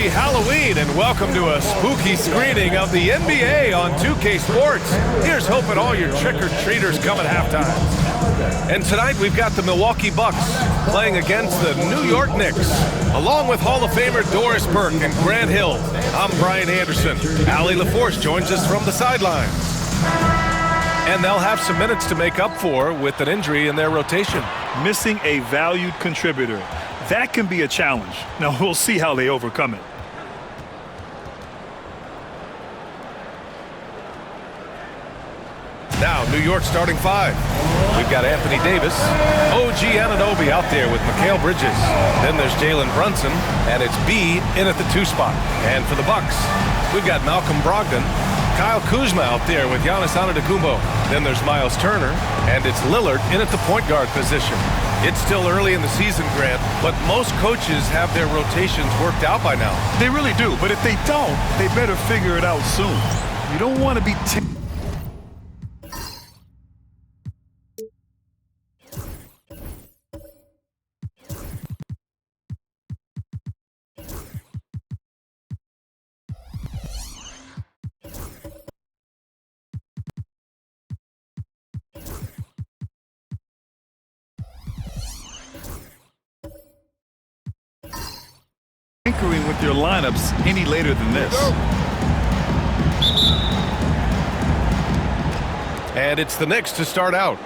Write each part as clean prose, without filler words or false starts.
Happy Halloween and welcome to a spooky screening of the NBA on 2K Sports. Here's hoping all your trick-or-treaters come at halftime. And tonight we've got the Milwaukee Bucks playing against the New York Knicks. Along with Hall of Famer Doris Burke and Grant Hill, I'm Brian Anderson. Allie LaForce joins us from the sidelines. And they'll have some minutes to make up for with an injury in their rotation. Missing a valued contributor. That can be a challenge. Now, we'll see how they overcome it. Now, New York starting five. We've got Anthony Davis, OG Anunoby out there with Mikal Bridges. Then there's Jalen Brunson, and it's B in at the 2 spot. And for the Bucks, we've got Malcolm Brogdon, Kyle Kuzma out there with Giannis Antetokounmpo. Then there's Miles Turner, and it's Lillard in at the point guard position. It's still early in the season, Grant, but most coaches have their rotations worked out by now. They really do, but if they don't, they better figure it out soon. You don't want to be tinkering with your lineups any later than this. And it's the Knicks to start out.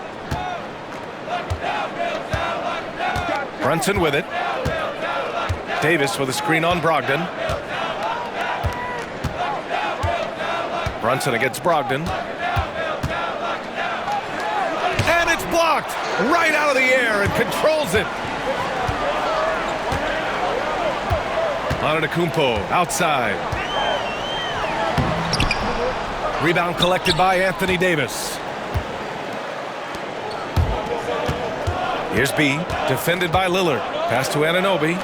Brunson with it. Davis with a screen on Brogdon. Brunson against Brogdon. And it's blocked right out of the air and controls it. Antetokounmpo outside. Rebound collected by Anthony Davis. Here's B, defended by Lillard. Pass to Anunoby.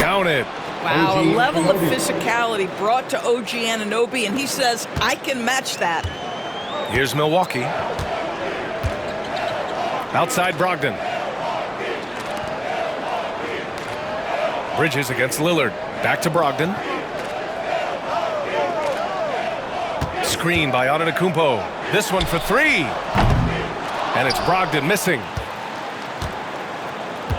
Counted. Wow, a level of physicality brought to OG Anunoby, and he says, I can match that. Here's Milwaukee. Outside Brogdon. Bridges against Lillard. Back to Brogdon. Screen by Antetokounmpo. This one for 3. And it's Brogdon missing.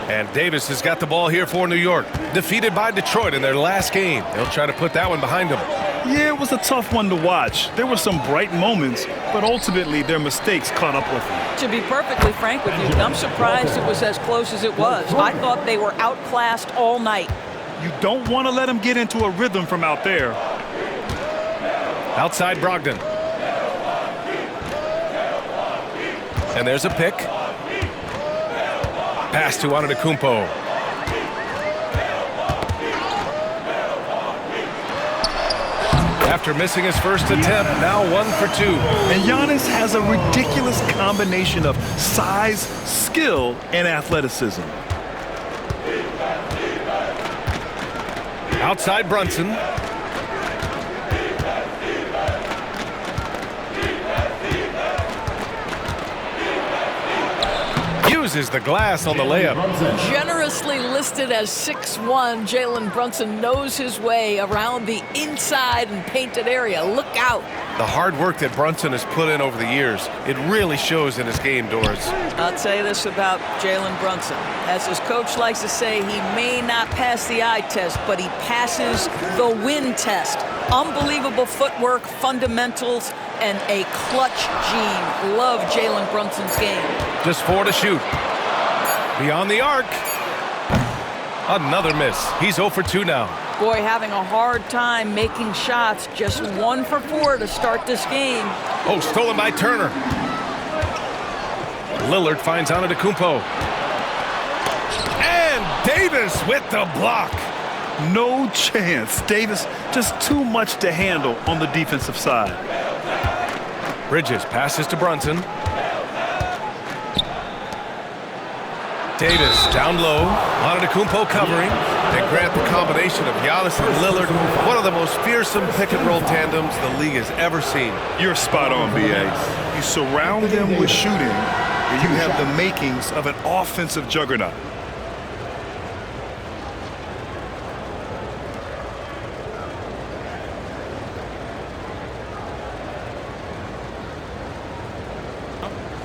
And Davis has got the ball here for New York. Defeated by Detroit in their last game. They'll try to put that one behind them. Yeah, it was a tough one to watch. There were some bright moments, but ultimately their mistakes caught up with them. To be perfectly frank with you, I'm surprised it was as close as it was. I thought they were outclassed all night. You don't want to let them get into a rhythm from out there. Outside Brogdon. And there's a pick. Pass to Antetokounmpo. After missing his first attempt, now 1 for 2. And Giannis has a ridiculous combination of size, skill, and athleticism. Outside Brunson. Uses the glass on the layup. Generously listed as 6'1", Jalen Brunson knows his way around the inside and painted area. Look out. The hard work that Brunson has put in over the years, it really shows in his game, Doris. I'll tell you this about Jalen Brunson. As his coach likes to say, he may not pass the eye test, but he passes the win test. Unbelievable footwork, fundamentals, and a clutch gene. Love Jalen Brunson's game. Just 4 to shoot. Beyond the arc. Another miss. He's 0 for 2 now. Boy, having a hard time making shots. Just 1 for 4 to start this game. Oh, stolen by Turner. Lillard finds Antetokounmpo. And Davis with the block. No chance. Davis just too much to handle on the defensive side. Bridges passes to Brunson. Davis down low. Antetokounmpo covering. And Grant, the combination of Giannis and Lillard, one of the most fearsome pick-and-roll tandems the league has ever seen. You're spot on, B.A. You surround them with shooting, and you have the makings of an offensive juggernaut.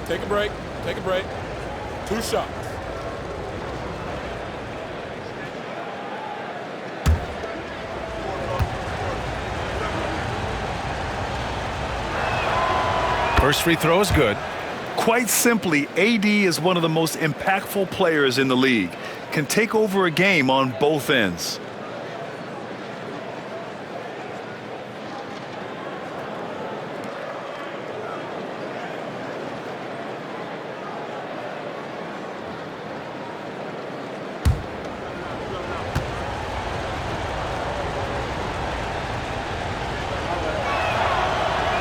Take a break. Take a break. 2 shots. First free throw is good. Quite simply, AD is one of the most impactful players in the league. Can take over a game on both ends.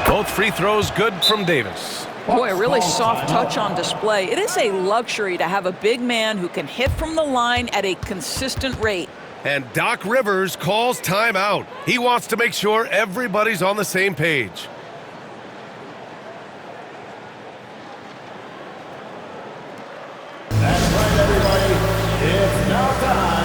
Both free throws good from Davis. Boy, a really soft touch on display. It is a luxury to have a big man who can hit from the line at a consistent rate. And Doc Rivers calls timeout. He wants to make sure everybody's on the same page. That's right, everybody. It's now time.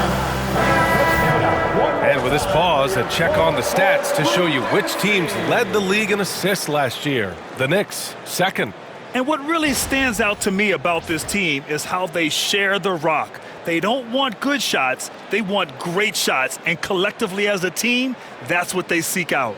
And with this pause, a check on the stats to show you which teams led the league in assists last year. The Knicks, second. And what really stands out to me about this team is how they share the rock. They don't want good shots, they want great shots. And collectively as a team, that's what they seek out.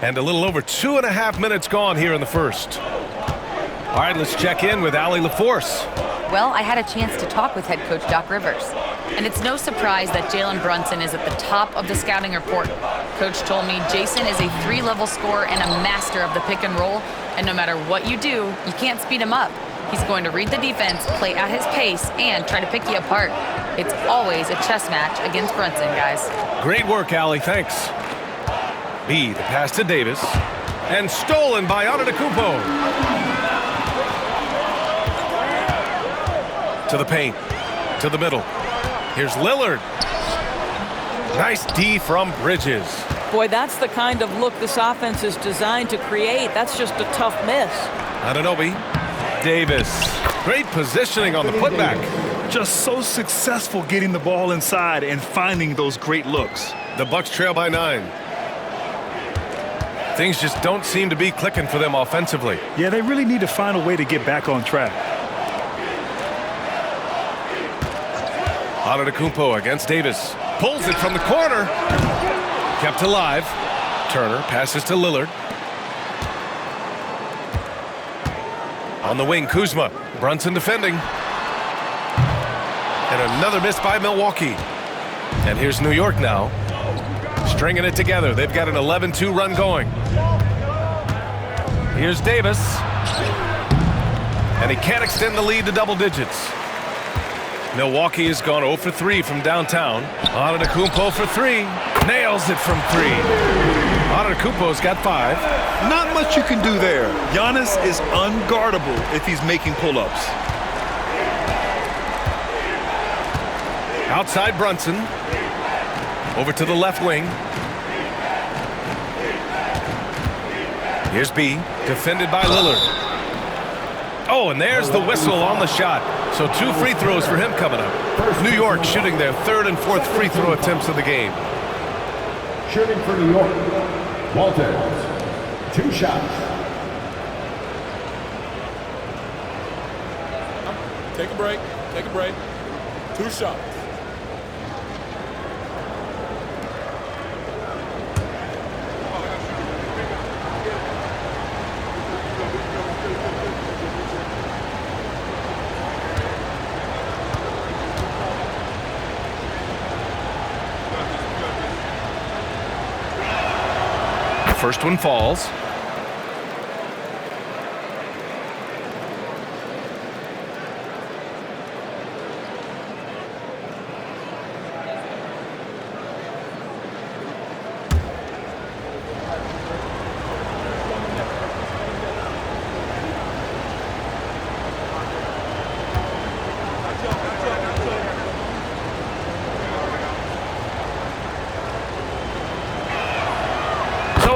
And a little over 2.5 minutes gone here in the first. All right, let's check in with Allie LaForce. Well, I had a chance to talk with head coach Doc Rivers. And it's no surprise that Jalen Brunson is at the top of the scouting report. Coach told me Jason is a 3-level scorer and a master of the pick and roll. And no matter what you do, you can't speed him up. He's going to read the defense, play at his pace, and try to pick you apart. It's always a chess match against Brunson, guys. Great work, Allie. Thanks. B, the pass to Davis. And stolen by Antetokounmpo. To the paint. To the middle. Here's Lillard. Nice D from Bridges. Boy, that's the kind of look this offense is designed to create. That's just a tough miss. Anunoby. Davis. Great positioning on the putback. Just so successful getting the ball inside and finding those great looks. The Bucks trail by 9. Things just don't seem to be clicking for them offensively. Yeah, they really need to find a way to get back on track. Antetokounmpo against Davis. Pulls it from the corner. Kept alive. Turner passes to Lillard. On the wing, Kuzma. Brunson defending. And another miss by Milwaukee. And here's New York now. Stringing it together. They've got an 11-2 run going. Here's Davis. And he can't extend the lead to double digits. Milwaukee has gone 0 for 3 from downtown. Antetokounmpo for 3. Nails it from 3. Antetokounmpo's got 5. Not much you can do there. Giannis is unguardable if he's making pull-ups. Outside Brunson. Over to the left wing. Here's B. Defended by Lillard. Oh, and there's the whistle on the shot. So 2 free throws for him coming up. New York shooting their 3rd and 4th free throw attempts of the game. Shooting for New York. Walters. 2 shots. Take a break. Take a break. 2 shots. First one falls.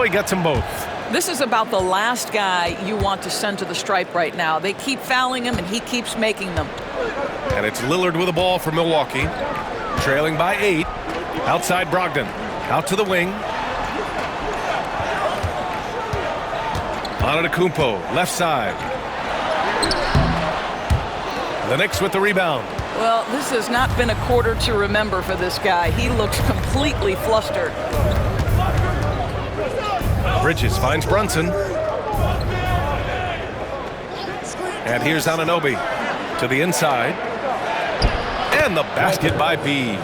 He gets them both. This is about the last guy you want to send to the stripe right now. They keep fouling him, and he keeps making them. And it's Lillard with the ball for Milwaukee. Trailing by 8. Outside Brogdon. Out to the wing. Antetokounmpo, left side. The Knicks with the rebound. Well, this has not been a quarter to remember for this guy. He looks completely flustered. Bridges finds Brunson. And here's Anunoby to the inside. And the basket by B.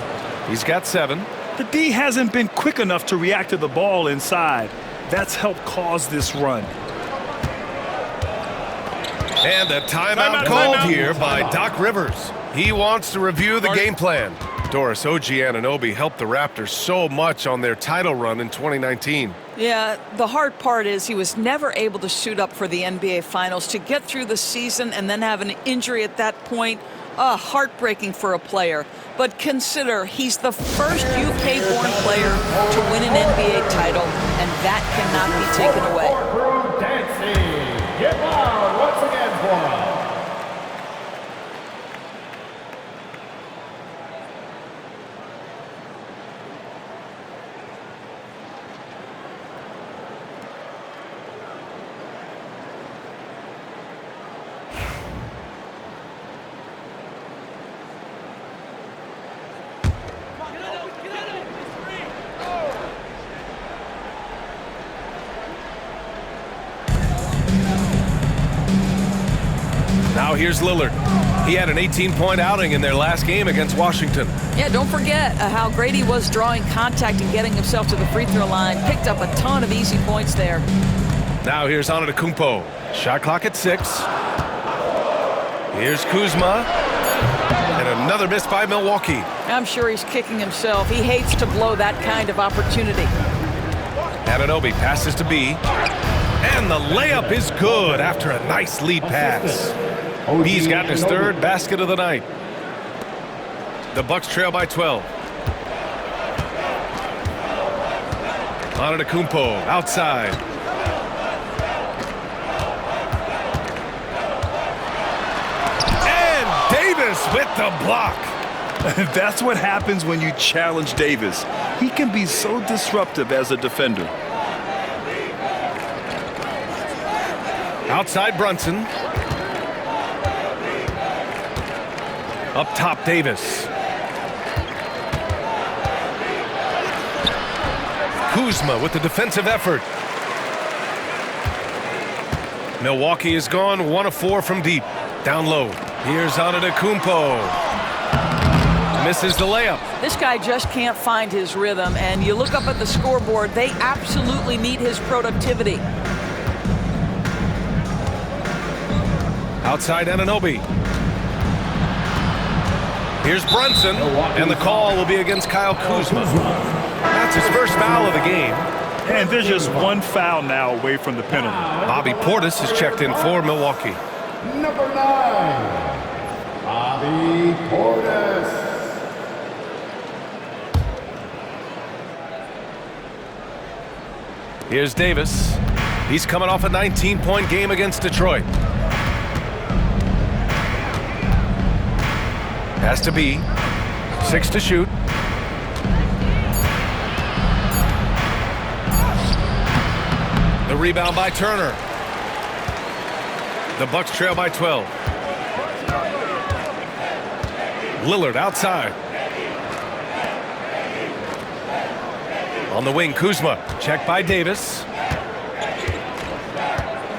He's got 7. The D hasn't been quick enough to react to the ball inside. That's helped cause this run. And a timeout called here by Doc Rivers. He wants to review the game plan. Doris, OG Anunoby helped the Raptors so much on their title run in 2019. Yeah, the hard part is he was never able to suit up for the NBA Finals. To get through the season and then have an injury at that point, heartbreaking for a player. But consider he's the first UK-born player to win an NBA title, and that cannot be taken away. Get loud once again for us. Now here's Lillard. He had an 18-point outing in their last game against Washington. Yeah, don't forget how great he was drawing contact and getting himself to the free throw line. Picked up a ton of easy points there. Now here's Antetokounmpo. Shot clock at 6. Here's Kuzma. And another miss by Milwaukee. I'm sure he's kicking himself. He hates to blow that kind of opportunity. Anunoby passes to B. And the layup is good after a nice lead pass. B's got his 3rd basket of the night. The Bucks trail by 12. Antetokounmpo outside. And Davis with the block. That's what happens when you challenge Davis. He can be so disruptive as a defender. Outside Brunson. Up top Davis. Kuzma with the defensive effort. Milwaukee is gone 1 of 4 from deep. Down low. Here's Antetokounmpo. Misses the layup. This guy just can't find his rhythm, and you look up at the scoreboard, they absolutely need his productivity. Outside Anunoby. Here's Brunson, and the call will be against Kyle Kuzma. That's his first foul of the game. And there's just one foul now away from the penalty. Bobby Portis is checked in for Milwaukee. Number 9, Bobby Portis. Here's Davis. He's coming off a 19-point game against Detroit. Has to be 6 to shoot. The rebound by Turner. The Bucks trail by 12. Lillard outside. On the wing, Kuzma. Checked by Davis.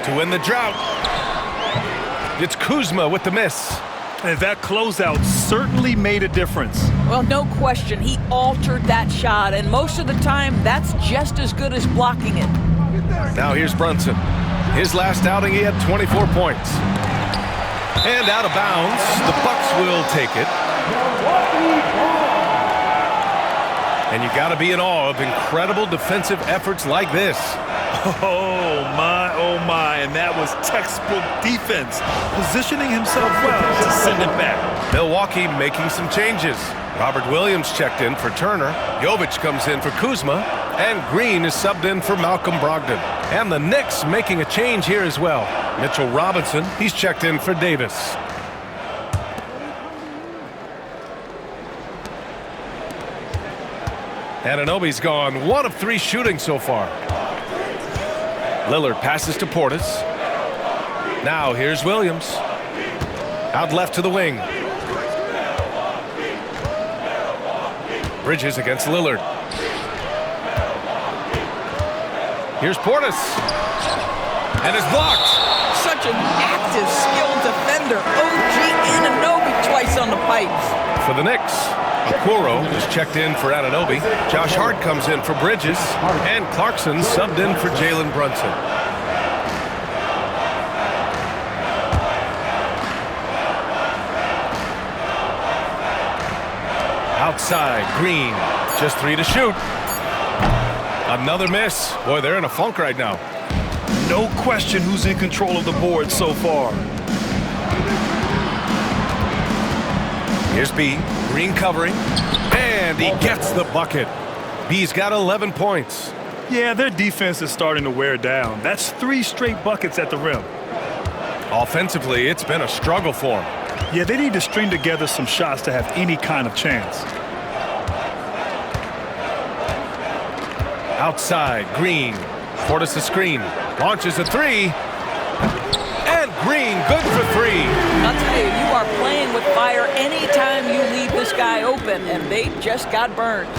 To win the drought. It's Kuzma with the miss. And that closeout certainly made a difference. Well, no question. He altered that shot, and most of the time, that's just as good as blocking it. Now here's Brunson. His last outing, he had 24 points. And out of bounds, the Bucks will take it. And you got to be in awe of incredible defensive efforts like this. Oh my, and that was textbook defense, positioning himself well to send it back. Milwaukee making some changes. Robert Williams checked in for Turner. Jovic comes in for Kuzma. And Green is subbed in for Malcolm Brogdon. And the Knicks making a change here as well. Mitchell Robinson, he's checked in for Davis. Anunoby's gone 1 of 3 shooting so far. Lillard passes to Portis. Now here's Williams. Out left to the wing. Bridges against Lillard. Here's Portis. And it's blocked. Such an active, skilled defender. OG Anunoby twice on the pipe. For the Knicks, Okoro is checked in for Anunoby. Josh Hart comes in for Bridges. And Clarkson subbed in for Jalen Brunson. Outside, Green. Just 3 to shoot. Another miss. Boy, they're in a funk right now. No question who's in control of the board so far. Here's B. Green covering. And he gets the bucket. B's got 11 points. Yeah, their defense is starting to wear down. That's 3 straight buckets at the rim. Offensively, it's been a struggle for him. Yeah, they need to string together some shots to have any kind of chance. Outside, Green. Portis a screen. Launches a 3. And Green, good for 3. I'll tell you, you are playing with fire anytime you leave this guy open, and they just got burned.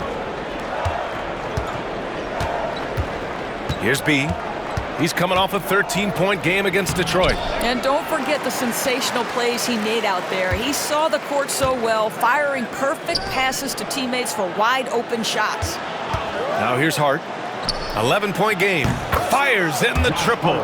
Here's B. He's coming off a 13-point game against Detroit. And don't forget the sensational plays he made out there. He saw the court so well, firing perfect passes to teammates for wide-open shots. Now here's Hart. 11-point game. Fires in the triple.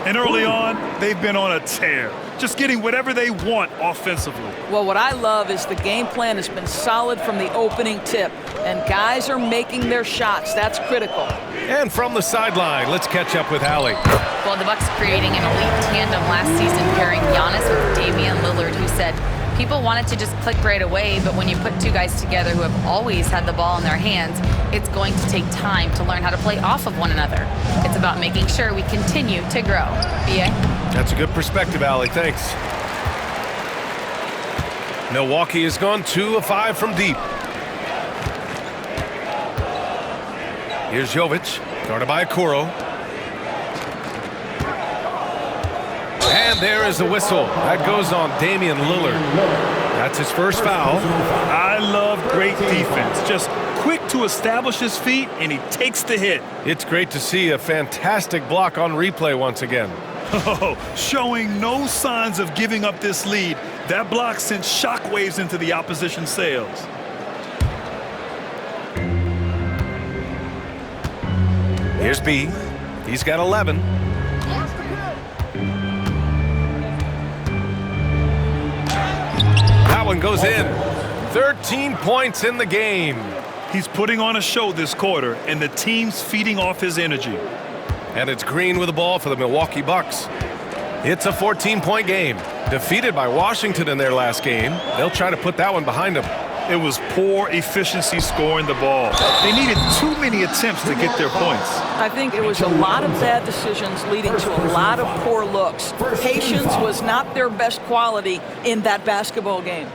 And early on, they've been on a tear, just getting whatever they want offensively. Well, what I love is the game plan has been solid from the opening tip, and guys are making their shots. That's critical. And from the sideline, let's catch up with Allie. Well, the Bucks creating an elite tandem last season, pairing Giannis with Damian Lillard, who said people wanted to just click right away, but when you put 2 guys together who have always had the ball in their hands, it's going to take time to learn how to play off of one another. It's about making sure we continue to grow. B.A.? That's a good perspective, Allie. Thanks. Milwaukee has gone 2 of 5 from deep. Here's Jovic, guarded by Okoro. And there is the whistle. That goes on Damian Lillard. That's his first foul. I love great defense. Just quick to establish his feet, and he takes the hit. It's great to see a fantastic block on replay once again. Oh, showing no signs of giving up this lead. That block sent shockwaves into the opposition sails. Here's B. He's got 11. That one goes in. 13 points in the game. He's putting on a show this quarter, and the team's feeding off his energy. And it's Green with the ball for the Milwaukee Bucks. It's a 14-point game. Defeated by Washington in their last game. They'll try to put that one behind them. It was poor efficiency scoring the ball. They needed too many attempts to get their points. I think it was a lot of bad decisions leading to a lot of poor looks. Patience was not their best quality in that basketball game.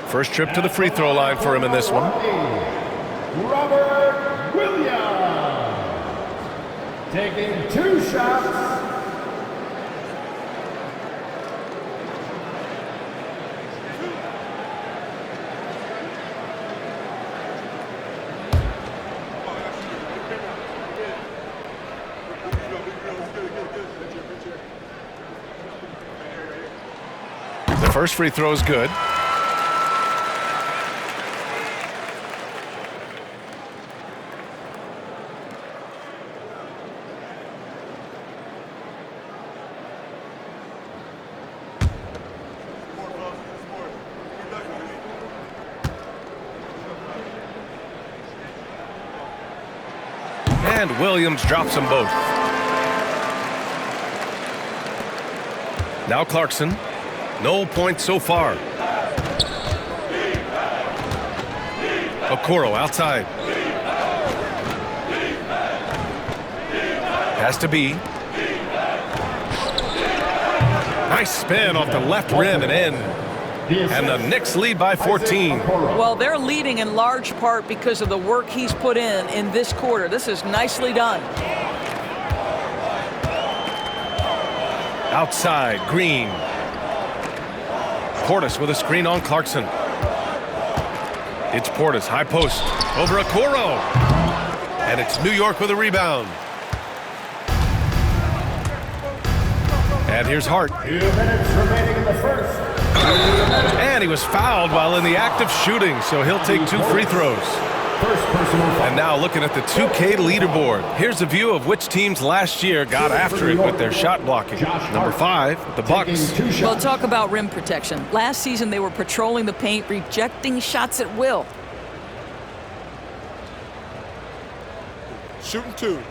First trip to the free throw line for him in this one. Robert Williams taking 2 shots. The first free throw is good. And Williams drops them both. Now Clarkson. No points so far. Okoro outside. Has to be. Nice spin off the left rim and in. And the Knicks lead by 14. Well, they're leading in large part because of the work he's put in this quarter. This is nicely done. Outside, Green. Portis with a screen on Clarkson. It's Portis, high post, over Okoro. And it's New York with a rebound. And here's Hart. 2 minutes remaining in the first. And he was fouled while in the act of shooting, so he'll take 2 free throws. First personal foul. And now looking at the 2K leaderboard. Here's a view of which teams last year got after it with their shot blocking. Number 5, the Bucks. Well, talk about rim protection. Last season, they were patrolling the paint, rejecting shots at will. Shooting 2.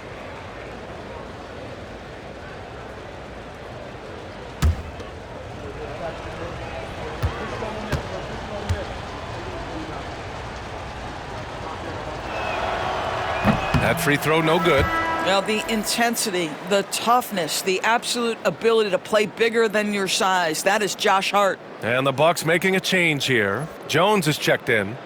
That free throw, no good. Now, the intensity, the toughness, the absolute ability to play bigger than your size, that is Josh Hart. And the Bucks making a change here. Jones is checked in.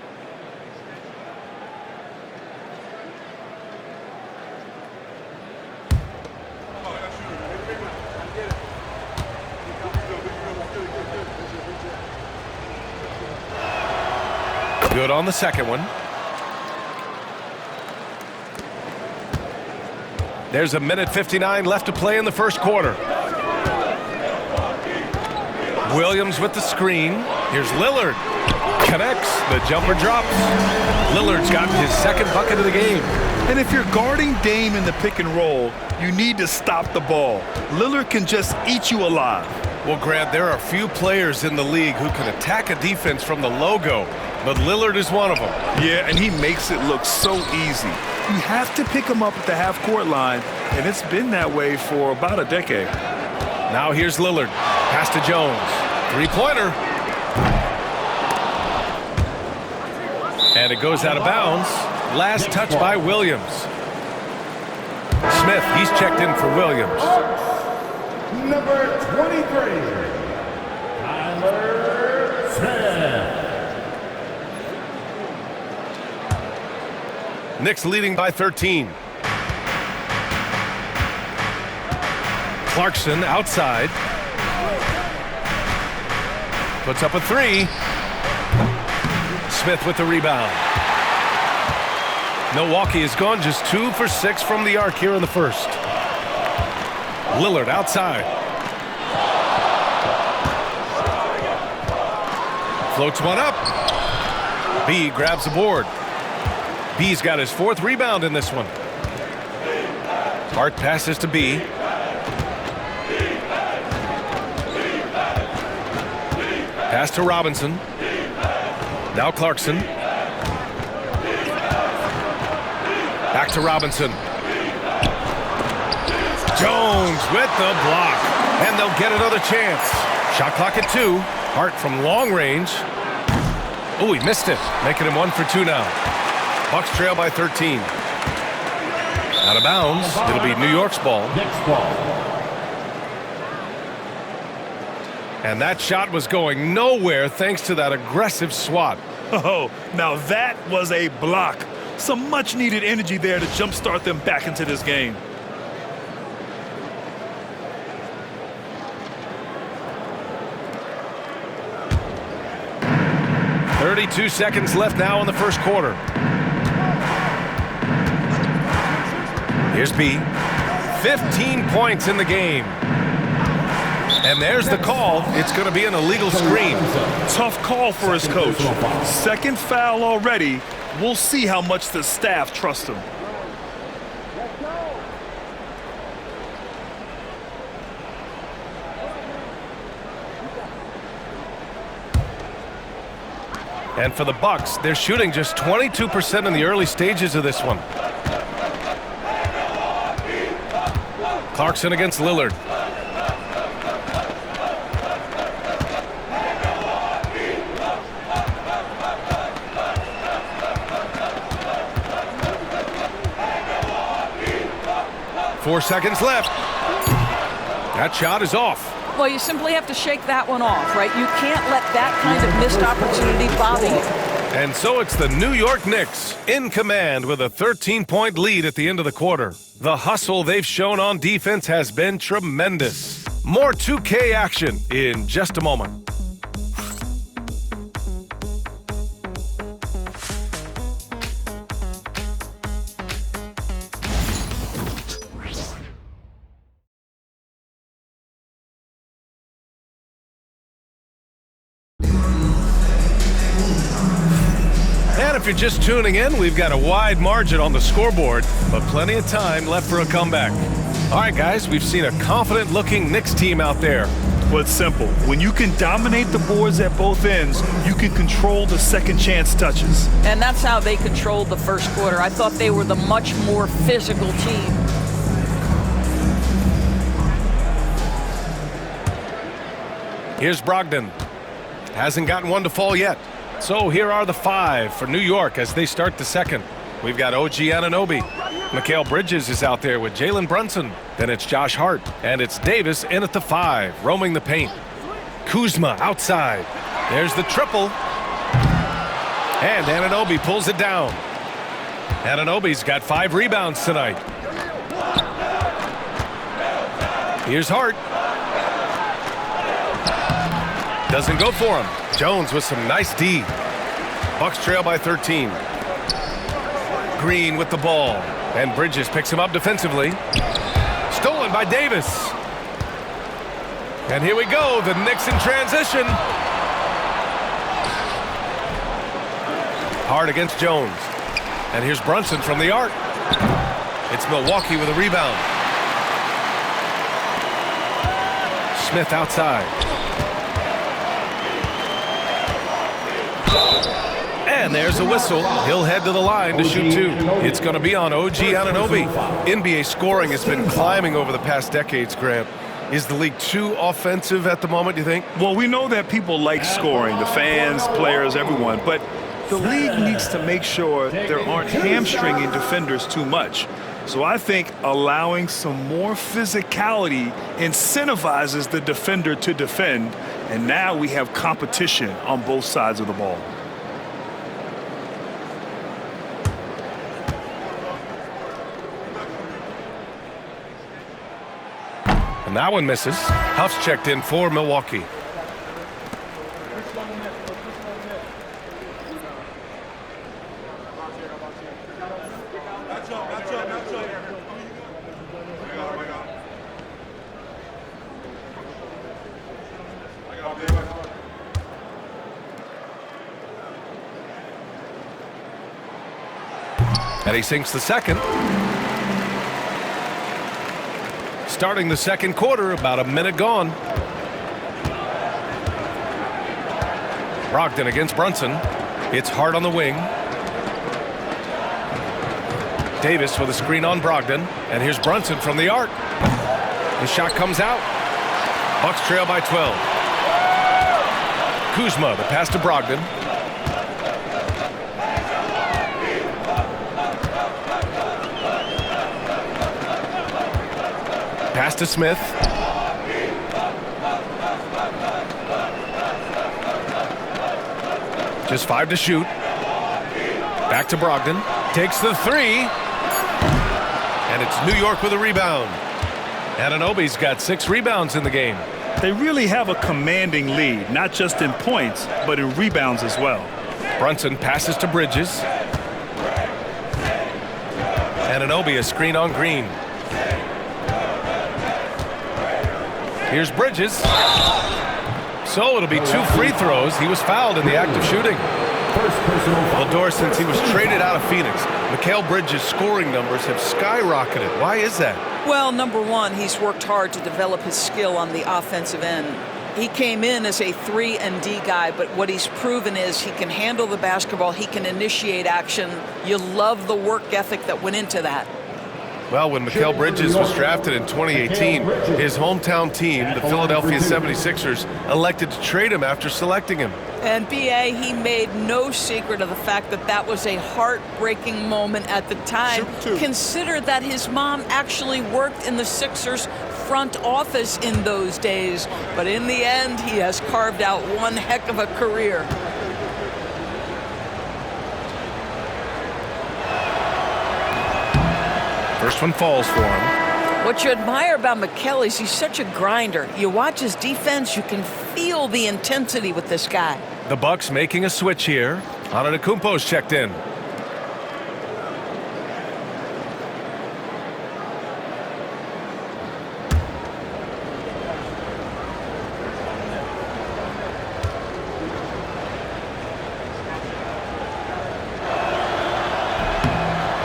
Good on the second one. There's a minute 59 left to play in the first quarter. Williams with the screen. Here's Lillard. Connects. The jumper drops. Lillard's got his second bucket of the game. And if you're guarding Dame in the pick and roll, you need to stop the ball. Lillard can just eat you alive. Well, Grant, there are few players in the league who can attack a defense from the logo, but Lillard is one of them. Yeah, and he makes it look so easy. You have to pick him up at the half-court line, and it's been that way for about a decade. Now here's Lillard. Pass to Jones. Three-pointer. And it goes out of bounds. Last touch by Williams. Smith, he's checked in for Williams. Number 23, Tyler Smith. Knicks leading by 13. Clarkson outside. Puts up a 3. Smith with the rebound. Milwaukee has gone just 2 for 6 from the arc here in the first. Lillard outside. Floats one up. B grabs the board. B's got his 4th rebound in this one. Hart passes to B. Pass to Robinson. Now Clarkson. Back to Robinson. Jones with the block. And they'll get another chance. Shot clock at 2. Hart from long range. Oh, he missed it. Making him 1 for 2 now. Bucks trail by 13. Out of bounds. It'll be New York's ball. And that shot was going nowhere thanks to that aggressive swat. Oh, now that was a block. Some much-needed energy there to jumpstart them back into this game. .32 seconds left now in the first quarter. Here's B. 15 points in the game. And there's the call. It's going to be an illegal screen. Tough call for his coach. Second foul already. We'll see how much the staff trusts him. And for the Bucks, they're shooting just 22% in the early stages of this one. Clarkson against Lillard. .4 seconds left. That shot is off. Well, you simply have to shake that one off, right? You can't let that kind of missed opportunity bother you. And so it's the New York Knicks in command with a 13-point lead at the end of the quarter. The hustle they've shown on defense has been tremendous. More 2K action in just a moment. And if you're just tuning in, we've got a wide margin on the scoreboard, but plenty of time left for a comeback. All right, guys, we've seen a confident-looking Knicks team out there. Well, it's simple. When you can dominate the boards at both ends, you can control the second chance touches. And that's how they controlled the first quarter. I thought they were the much more physical team. Here's Brogdon. Hasn't gotten one to fall yet. So here are the 5 for New York as they start the second. We've got OG Anunoby. Mikal Bridges is out there with Jalen Brunson. Then it's Josh Hart. And it's Davis in at the 5, roaming the paint. Kuzma outside. There's the triple. And Anunoby pulls it down. Anunoby's got 5 rebounds tonight. Here's Hart. Doesn't go for him. Jones with some nice D. Bucks trail by 13. Green with the ball. And Bridges picks him up defensively. Stolen by Davis. And here we go. The Knicks in transition. Hard against Jones. And here's Brunson from the arc. It's Milwaukee with a rebound. Smith outside. And there's a whistle. He'll head to the line to shoot 2. It's going to be on OG Anunoby. NBA scoring has been climbing over the past decades, Grant. Is the league too offensive at the moment, do you think? Well, we know that people like scoring, the fans, players, everyone, but the league needs to make sure there aren't hamstringing defenders too much. So I think allowing some more physicality incentivizes the defender to defend, and now we have competition on both sides of the ball. And that one misses. Huff's checked in for Milwaukee. And he sinks the second. Starting the second quarter, about a minute gone. Brogdon against Brunson. It's Hart on the wing. Davis with a screen on Brogdon. And here's Brunson from the arc. His shot comes out. Bucks trail by 12. Kuzma, the pass to Brogdon. Pass to Smith. Just 5 to shoot. Back to Brogdon. Takes the 3. And it's New York with a rebound. Anunoby's got 6 rebounds in the game. They really have a commanding lead, not just in points, but in rebounds as well. Brunson passes to Bridges. Anunoby a screen on Green. Here's Bridges. So it'll be 2 free throws. He was fouled in the act of shooting. Well, Doris, since he was traded out of Phoenix, Mikal Bridges' scoring numbers have skyrocketed. Why is that? Well, number one, he's worked hard to develop his skill on the offensive end. He came in as a 3 and D guy, but what he's proven is he can handle the basketball, he can initiate action. You love the work ethic that went into that. Well, when Mikal Bridges was drafted in 2018, his hometown team, the Philadelphia 76ers, elected to trade him after selecting him. And B.A., he made no secret of the fact that that was a heartbreaking moment at the time. Consider that his mom actually worked in the Sixers front office in those days, but in the end, he has carved out one heck of a career. First one falls for him. What you admire about McKell is he's such a grinder. You watch his defense, you can feel the intensity with this guy. The Bucks making a switch here. Antetokounmpo's checked in.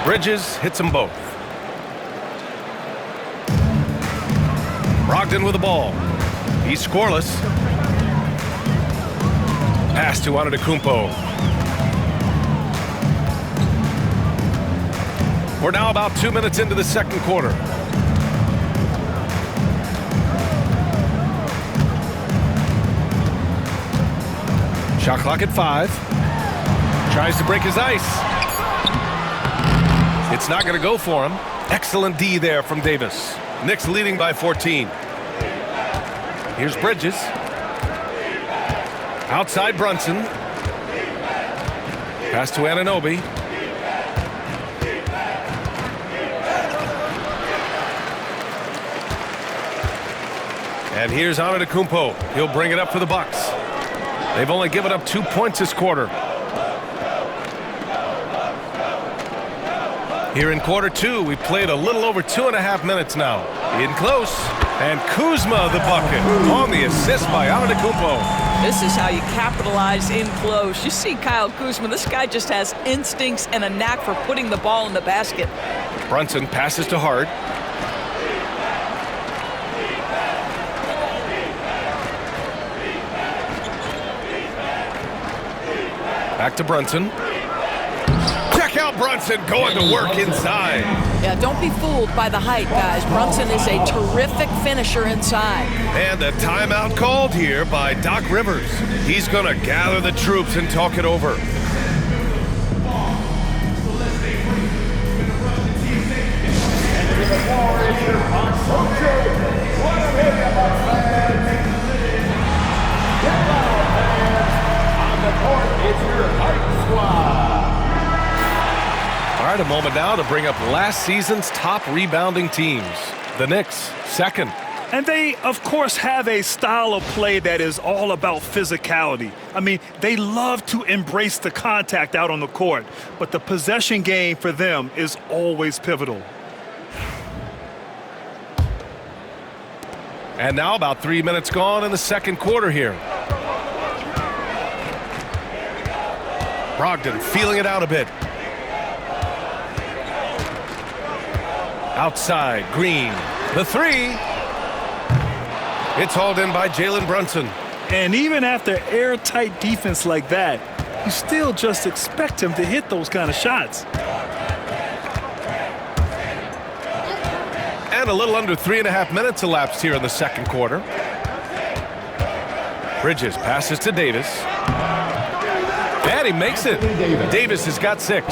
Bridges hits them both. Brogdon with the ball. He's scoreless. Pass to Antetokounmpo. We're now about 2 minutes into the second quarter. Shot clock at 5. Tries to break his ice. It's not going to go for him. Excellent D there from Davis. Knicks leading by 14. Here's Bridges. Outside Brunson. Pass to Anunoby. And here's Antetokounmpo. He'll bring it up for the Bucks. They've only given up 2 points this quarter. Here in quarter 2, we played a little over 2.5 minutes now. In close. And Kuzma the bucket on the assist by Antetokounmpo. This is how you capitalize in close. You see Kyle Kuzma, this guy just has instincts and a knack for putting the ball in the basket. Brunson passes to Hart. Back to Brunson. Check out Brunson going to work inside. Yeah, don't be fooled by the height, guys. Brunson is a terrific finisher inside. And a timeout called here by Doc Rivers. He's going to gather the troops and talk it over. All right, a moment now to bring up last season's top rebounding teams. The Knicks, second. And they, of course, have a style of play that is all about physicality. I mean, they love to embrace the contact out on the court, but the possession game for them is always pivotal. And now about 3 minutes gone in the second quarter here. Brogdon feeling it out a bit. Outside, Green. The three. It's hauled in by Jalen Brunson. And even after airtight defense like that, you still just expect him to hit those kind of shots. And a little under 3.5 minutes elapsed here in the second quarter. Bridges passes to Davis. And he makes it. Davis has got 6.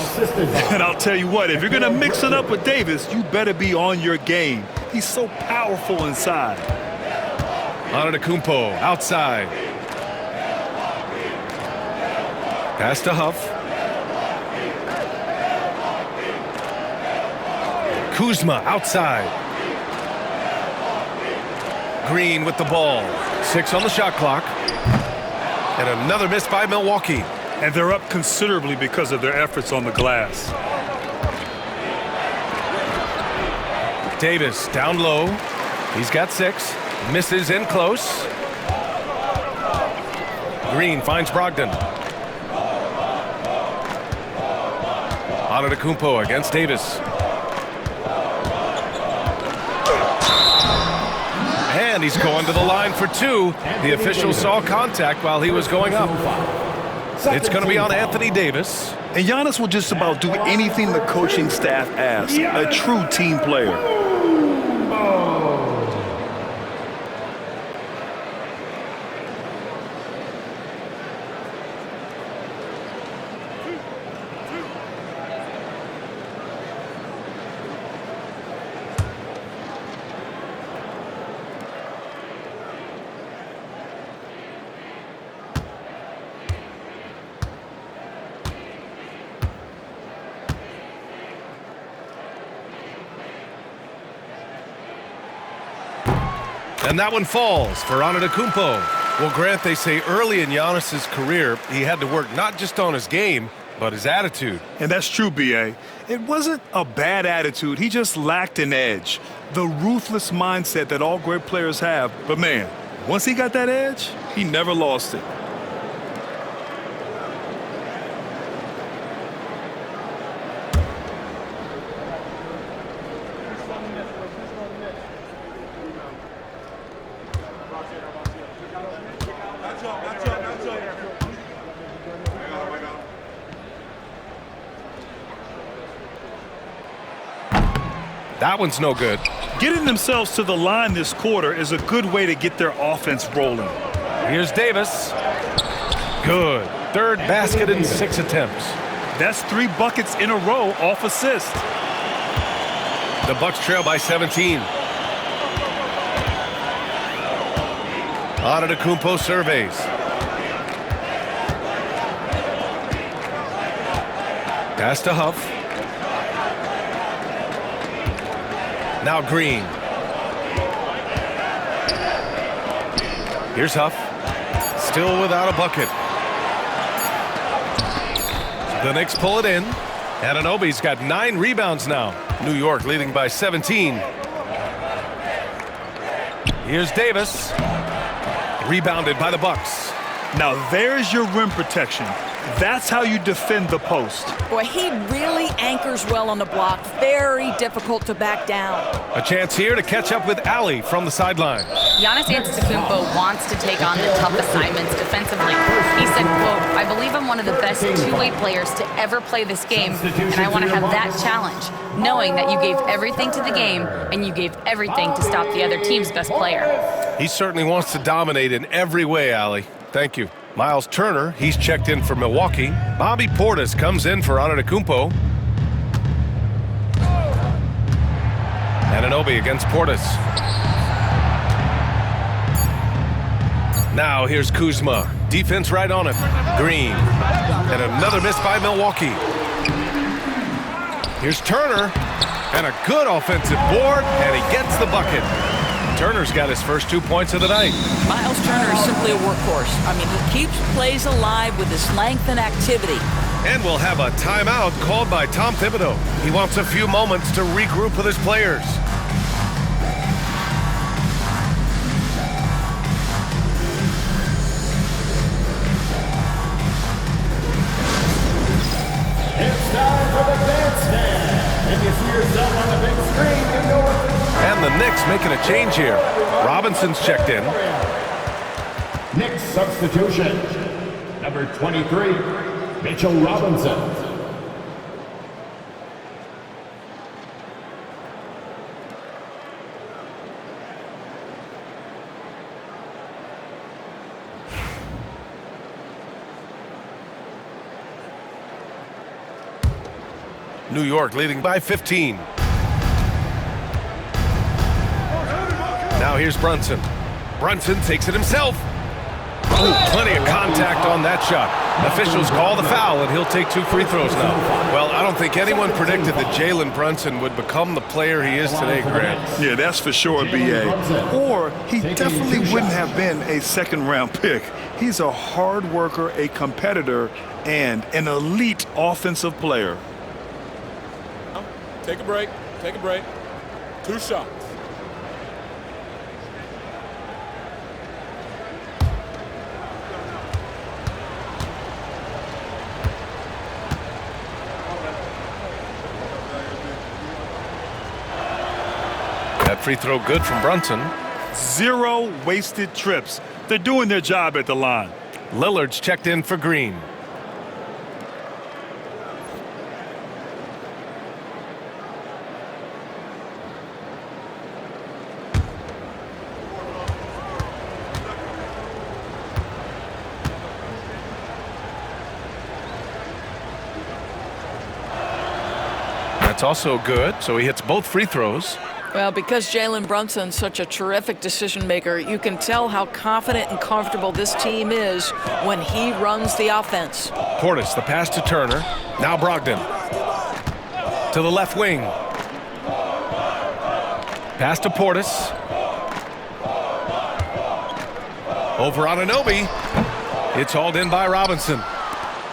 And I'll tell you what, if you're going to mix it up with Davis, you better be on your game. He's so powerful inside. Antetokounmpo outside. Pass to Huff. Kuzma outside. Green with the ball. 6 on the shot clock. And another miss by Milwaukee. And they're up considerably because of their efforts on the glass. Davis down low. He's got 6. Misses in close. Green finds Brogdon. Antetokounmpo against Davis. And he's going to the line for 2. The official saw contact while he was going up. It's going to be on Anthony Davis. And Giannis will just about do anything the coaching staff asks. A true team player. And that one falls for Antetokounmpo. Well, Grant, they say early in Giannis's career, he had to work not just on his game, but his attitude. And that's true, B.A. It wasn't a bad attitude. He just lacked an edge. The ruthless mindset that all great players have. But, man, once he got that edge, he never lost it. That one's no good. Getting themselves to the line this quarter is a good way to get their offense rolling. Here's Davis. Good. Third basket in 6 attempts. That's 3 buckets in a row off assist. The Bucks trail by 17. Antetokounmpo surveys. Pass to Huff. Now Green. Here's Huff. Still without a bucket. The Knicks pull it in. Anunoby's got 9 rebounds now. New York leading by 17. Here's Davis. Rebounded by the Bucks. Now there's your rim protection. That's how you defend the post. Boy, he really anchors well on the block. Very difficult to back down. A chance here to catch up with Allie from the sideline. Giannis Antetokounmpo wants to take on the tough assignments defensively. He said, quote, "I believe I'm one of the best two-way players to ever play this game, and I want to have that challenge, knowing that you gave everything to the game and you gave everything to stop the other team's best player." He certainly wants to dominate in every way, Allie. Thank you. Miles Turner, he's checked in for Milwaukee. Bobby Portis comes in for Antetokounmpo. Anunoby against Portis. Now here's Kuzma. Defense right on him. Green. And another miss by Milwaukee. Here's Turner. And a good offensive board, and he gets the bucket. Turner's got his first 2 points of the night. Miles Turner is simply a workhorse. I mean, he keeps plays alive with his length and activity. And we'll have a timeout called by Tom Thibodeau. He wants a few moments to regroup with his players. It's time for the dance stand. If you see yourself on the big screen, you know what. And the Knicks making a change here. Robinson's checked in. Knicks substitution. Number 23, Mitchell Robinson. New York leading by 15. Now here's Brunson. Brunson takes it himself. Oh, plenty of contact on that shot. Officials call the foul, and he'll take 2 free throws now. Well, I don't think anyone predicted that Jalen Brunson would become the player he is today, Grant. Yeah, that's for sure, B.A. Or he definitely wouldn't have been a second-round pick. He's a hard worker, a competitor, and an elite offensive player. Take a break. Take a break. 2 shots. That free throw good from Brunson. 0 wasted trips. They're doing their job at the line. Lillard's checked in for Green. That's also good, so he hits both free throws. Well, because Jalen Brunson's such a terrific decision maker, you can tell how confident and comfortable this team is when he runs the offense. Portis, the pass to Turner. Now Brogdon. To the left wing. Pass to Portis. Over on Anunoby. It's hauled in by Robinson.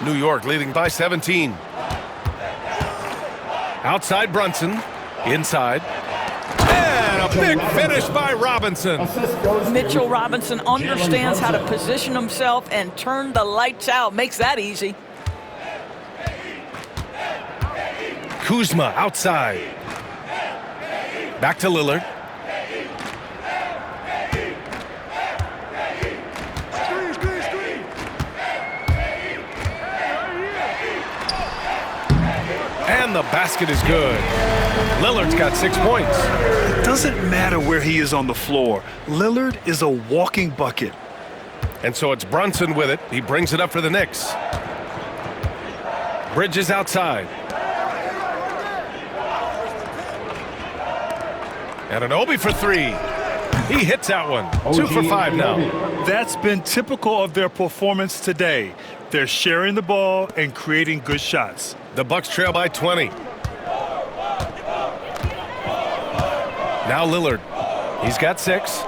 New York leading by 17. Outside Brunson. Inside. And a big finish by Robinson. Mitchell Robinson understands how to position himself and turn the lights out. Makes that easy. Kuzma outside. Back to Lillard. And the basket is good. Lillard's got 6 points. It doesn't matter where he is on the floor. Lillard is a walking bucket. And so it's Brunson with it. He brings it up for the Knicks. Bridges outside. And Anunoby for 3. He hits that one. 2 for 5 now. That's been typical of their performance today. They're sharing the ball and creating good shots. The Bucks trail by 20. Now Lillard. He's got 6.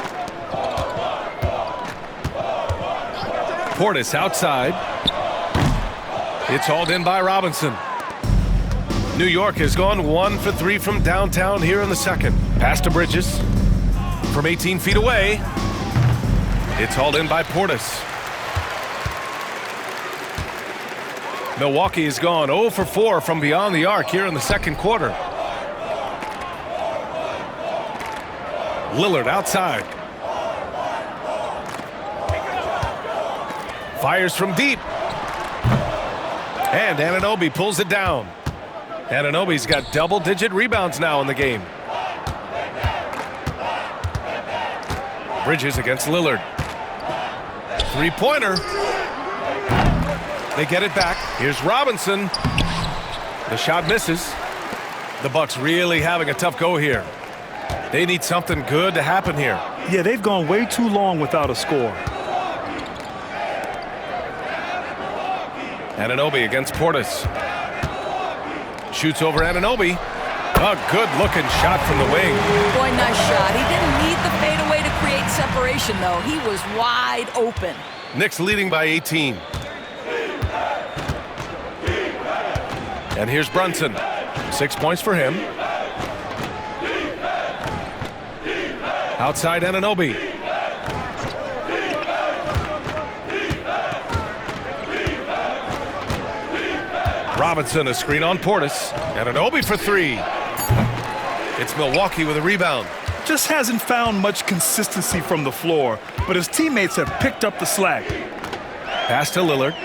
Portis outside. It's hauled in by Robinson. New York has gone 1 for 3 from downtown here in the second. Pass to Bridges. From 18 feet away. It's hauled in by Portis. Milwaukee has gone 0 for 4 from beyond the arc here in the second quarter. Lillard outside. Fires from deep. And Anunoby pulls it down. Anunoby's got double-digit rebounds now in the game. Bridges against Lillard. Three-pointer. They get it back. Here's Robinson. The shot misses. The Bucks really having a tough go here. They need something good to happen here. Yeah, they've gone way too long without a score. Anunoby against Portis. Shoots over Anunoby. A good-looking shot from the wing. Boy, nice shot. He didn't need the fadeaway to create separation, though. He was wide open. Knicks leading by 18. And here's Brunson. 6 points for him. Outside Anunoby. Robinson, a screen on Portis. Anunoby for 3. It's Milwaukee with a rebound. Just hasn't found much consistency from the floor, but his teammates have picked up the slack. Pass to Lillard.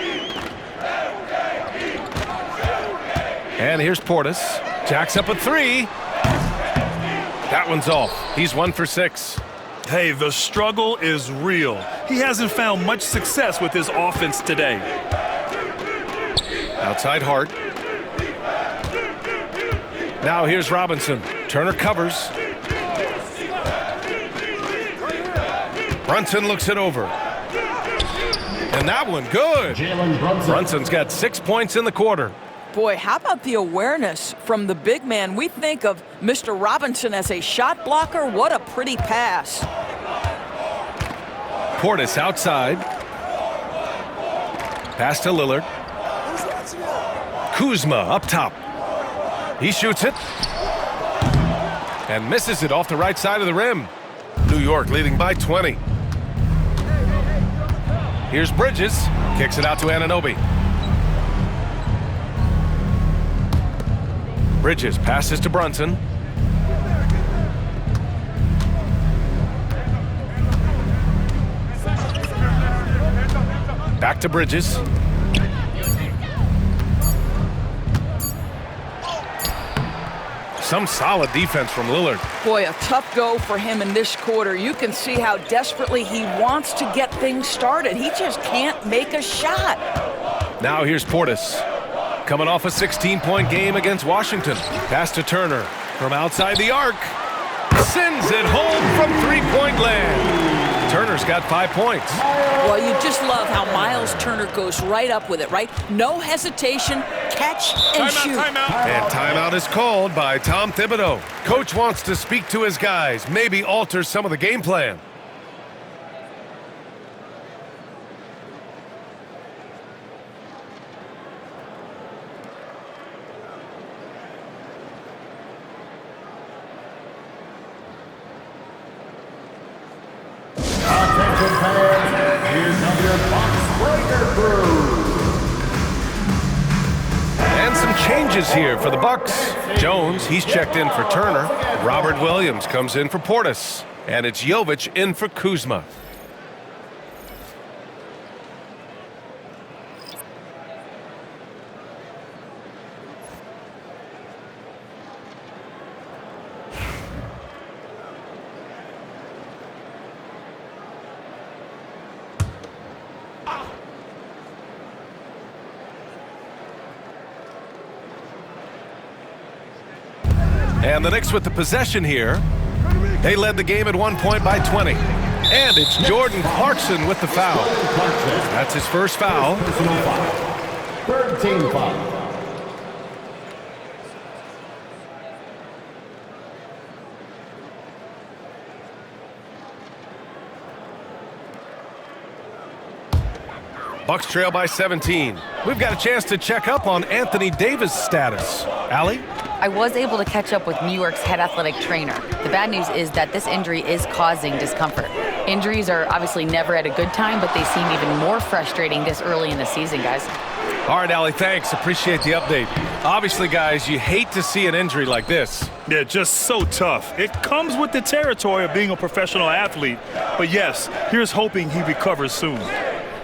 And here's Portis. Jacks up a 3. That one's off. He's 1 for 6. Hey, the struggle is real. He hasn't found much success with his offense today. Outside Hart. Now here's Robinson. Turner covers. Brunson looks it over. And that one good. Brunson's got 6 points in the quarter. Boy, how about the awareness from the big man? We think of Mr. Robinson as a shot blocker. What a pretty pass. Portis outside. Pass to Lillard. Kuzma up top. He shoots it. And misses it off the right side of the rim. New York leading by 20. Here's Bridges. Kicks it out to Anunoby. Bridges passes to Brunson. Back to Bridges. Some solid defense from Lillard. Boy, a tough go for him in this quarter. You can see how desperately he wants to get things started. He just can't make a shot. Now here's Portis. Coming off a 16-point game against Washington. Pass to Turner from outside the arc. Sends it home from three-point land. Turner's got 5 points. Well, you just love how Miles Turner goes right up with it, right? No hesitation, catch and shoot. Timeout. And timeout is called by Tom Thibodeau. Coach wants to speak to his guys, maybe alter some of the game plan. And some changes here for the Bucks. Jones, he's checked in for Turner. Robert Williams comes in for Portis. And it's Jovic in for Kuzma. And the Knicks with the possession here. They led the game at one point by 20. And it's Jordan Clarkson with the foul. That's his first foul. Third team foul. Bucks trail by 17. We've got a chance to check up on Anthony Davis' status. Allie? I was able to catch up with New York's head athletic trainer. The bad news is that this injury is causing discomfort. Injuries are obviously never at a good time, but they seem even more frustrating this early in the season, guys. All right, Allie, thanks. Appreciate the update. Obviously, guys, you hate to see an injury like this. Yeah, just so tough. It comes with the territory of being a professional athlete. But yes, here's hoping he recovers soon.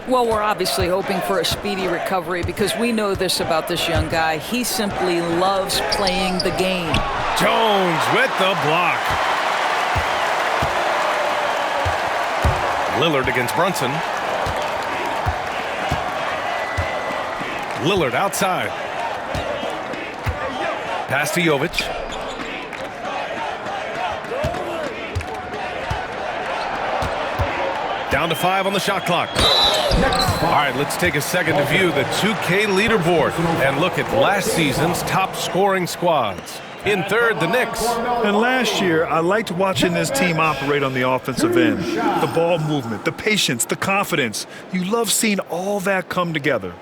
Well, we're obviously hoping for a speedy recovery because we know this about this young guy. He simply loves playing the game. Jones with the block. Lillard against Brunson. Lillard outside. Pass to Jovic. Down to 5 on the shot clock. All right, let's take a second to view the 2K leaderboard and look at last season's top scoring squads. In third, the Knicks. And last year, I liked watching this team operate on the offensive end. The ball movement, the patience, the confidence. You love seeing all that come together.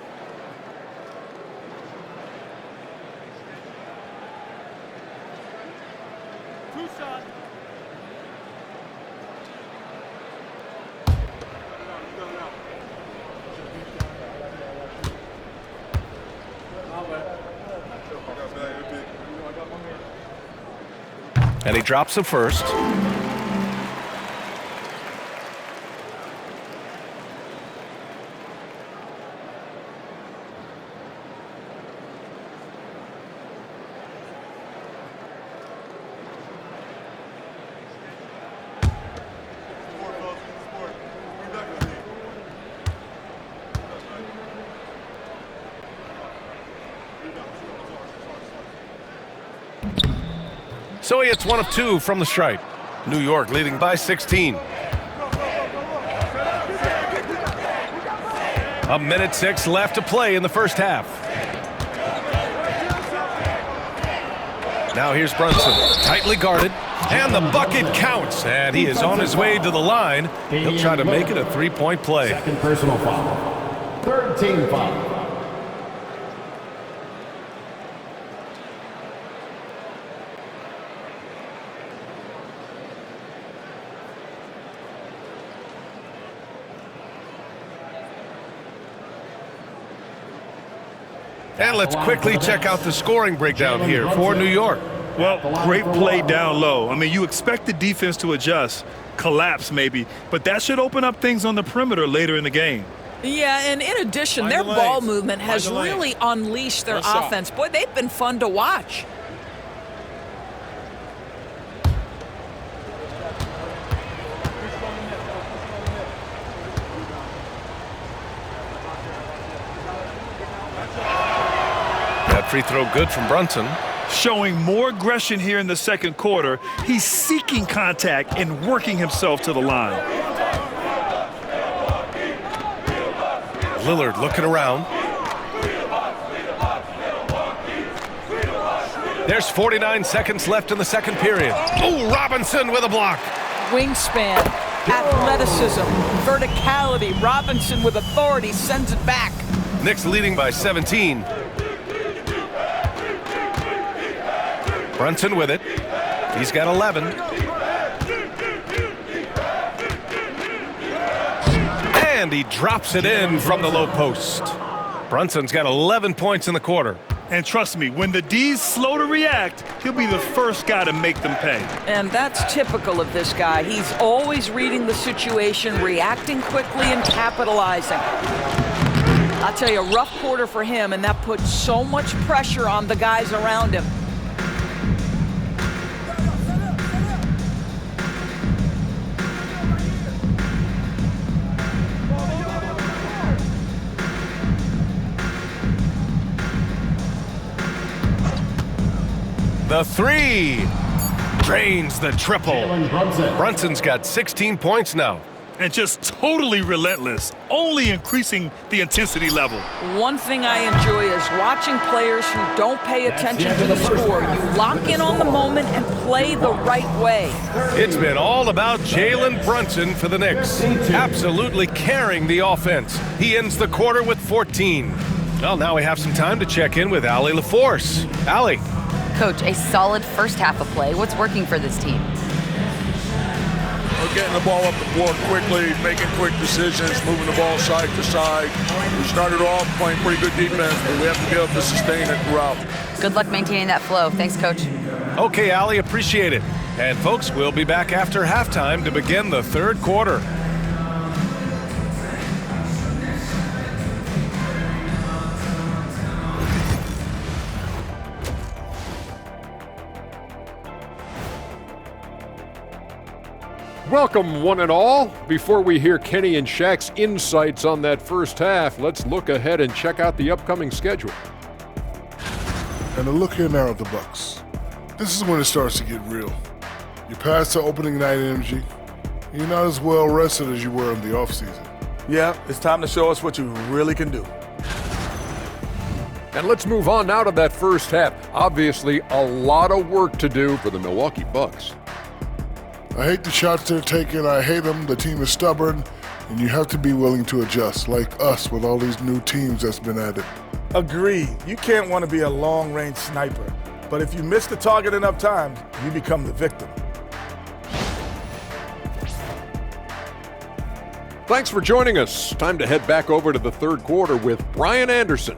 And he drops the first. So he hits 1 of 2 from the stripe. New York leading by 16. A minute 6 left to play in the first half. Now here's Brunson, tightly guarded, and the bucket counts. And he is on his way to the line. He'll try to make it a three-point play. Second personal foul. Third team foul. And let's quickly check out the scoring breakdown here for New York. Well, great play down low. I mean, you expect the defense to adjust, collapse maybe, but that should open up things on the perimeter later in the game. Yeah, and in addition, Find their the lanes. ball movement has Find the lanes. really unleashed their Nice shot. offense. Boy, they've been fun to watch. That free throw good from Brunson. Showing more aggression here in the second quarter. He's seeking contact and working himself to the line. Lillard looking around. There's 49 seconds left in the second period. Oh, Robinson with a block. Wingspan, athleticism, verticality. Robinson with authority sends it back. Knicks leading by 17. Brunson with it. He's got 11. And he drops it in from the low post. Brunson's got 11 points in the quarter. And trust me, when the D's slow to react, he'll be the first guy to make them pay. And that's typical of this guy. He's always reading the situation, reacting quickly, and capitalizing. I'll tell you, a rough quarter for him, and that puts so much pressure on the guys around him. The three drains the triple. Brunson's got 16 points now. And just totally relentless, only increasing the intensity level. One thing I enjoy is watching players who don't pay attention to the score. You lock in on the moment and play the right way. It's been all about Jalen Brunson for the Knicks, absolutely carrying the offense. He ends the quarter with 14. Well, now we have some time to check in with Allie LaForce. Allie. Coach, a solid first half of play. What's working for this team? We're getting the ball up the floor quickly, making quick decisions, moving the ball side to side. We started off playing pretty good defense, but we have to be able to sustain it throughout. Good luck maintaining that flow. Thanks, Coach. Okay, Allie, appreciate it. And folks, we'll be back after halftime to begin the third quarter. Welcome, one and all. Before we hear Kenny and Shaq's insights on that first half, let's look ahead and check out the upcoming schedule. And a look here now at the Bucks. This is when it starts to get real. You're past the opening night energy. You're not as well rested as you were in the offseason. Yeah, it's time to show us what you really can do. And let's move on now to that first half. Obviously, a lot of work to do for the Milwaukee Bucks. I hate the shots they're taking. I hate them. The team is stubborn, and you have to be willing to adjust, like us with all these new teams that's been added. Agreed. You can't want to be a long-range sniper, but if you miss the target enough times, you become the victim. Thanks for joining us. Time to head back over to the third quarter with Brian Anderson.